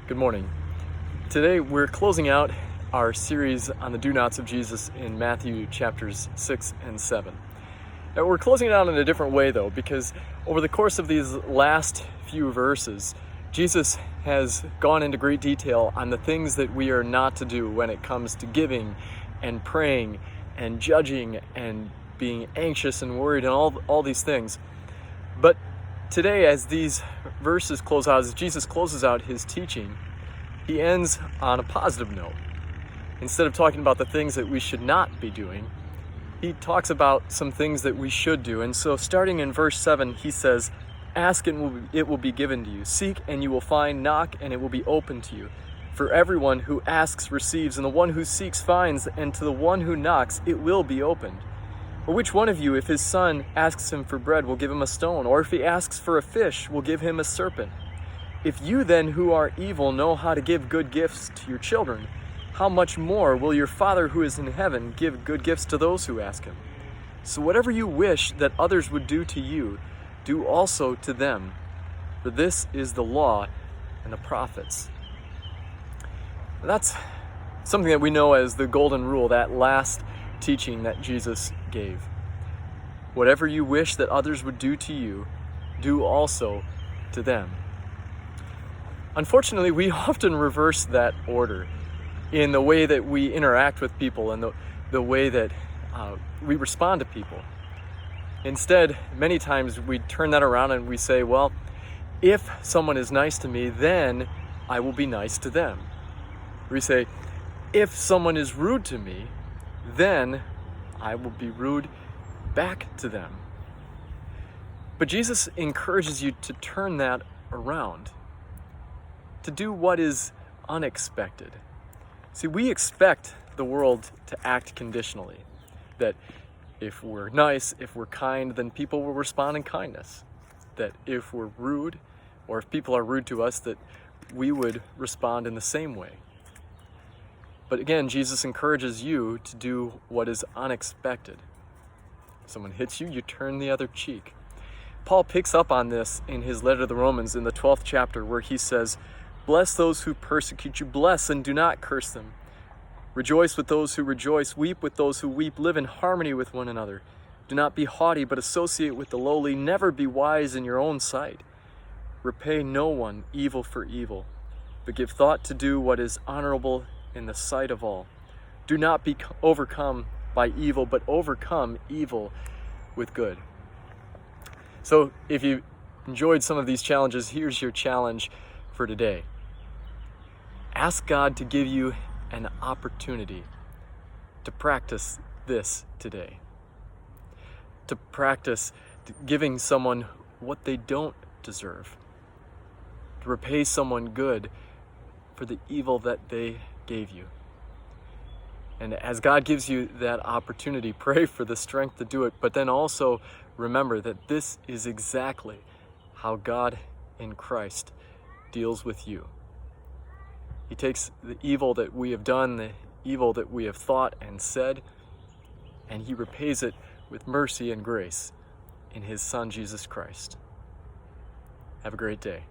Good morning. Today we're closing out our series on the do-nots of Jesus in Matthew chapters 6 and 7. Now, we're closing it out in a different way though, because over the course of these last few verses, Jesus has gone into great detail on the things that we are not to do when it comes to giving and praying and judging and being anxious and worried and all these things. But today, as these verses close out, as Jesus closes out his teaching, he ends on a positive note. Instead of talking about the things that we should not be doing, he talks about some things that we should do. And so starting in verse 7, he says, "Ask and it will be given to you. Seek and you will find. Knock and it will be opened to you. For everyone who asks receives, and the one who seeks finds, and to the one who knocks it will be opened. Or which one of you, if his son asks him for bread, will give him a stone? Or if he asks for a fish, will give him a serpent? If you then, who are evil, know how to give good gifts to your children, how much more will your Father who is in heaven give good gifts to those who ask him? So whatever you wish that others would do to you, do also to them. For this is the law and the prophets." That's something that we know as the golden rule, that last teaching that Jesus gave. Whatever you wish that others would do to you, do also to them. Unfortunately, we often reverse that order in the way that we interact with people and the way that we respond to people. Instead, many times we turn that around and we say, well, if someone is nice to me, then I will be nice to them. We say, if someone is rude to me, then I will be rude back to them. But Jesus encourages you to turn that around, to do what is unexpected. See, we expect the world to act conditionally, that if we're nice, if we're kind, then people will respond in kindness. That if we're rude, or if people are rude to us, that we would respond in the same way. But again, Jesus encourages you to do what is unexpected. If someone hits you, you turn the other cheek. Paul picks up on this in his letter to the Romans in the 12th chapter, where he says, "Bless those who persecute you, bless and do not curse them. Rejoice with those who rejoice, weep with those who weep, live in harmony with one another. Do not be haughty, but associate with the lowly. Never be wise in your own sight. Repay no one evil for evil, but give thought to do what is honorable in the sight of all. Do not be overcome by evil, but overcome evil with good." So if you enjoyed some of these challenges, here's your challenge for today. Ask God to give you an opportunity to practice this today. To practice giving someone what they don't deserve. To repay someone good for the evil that they gave you. And as God gives you that opportunity, pray for the strength to do it, but then also remember that this is exactly how God in Christ deals with you. He takes the evil that we have done, the evil that we have thought and said, and he repays it with mercy and grace in his Son, Jesus Christ. Have a great day.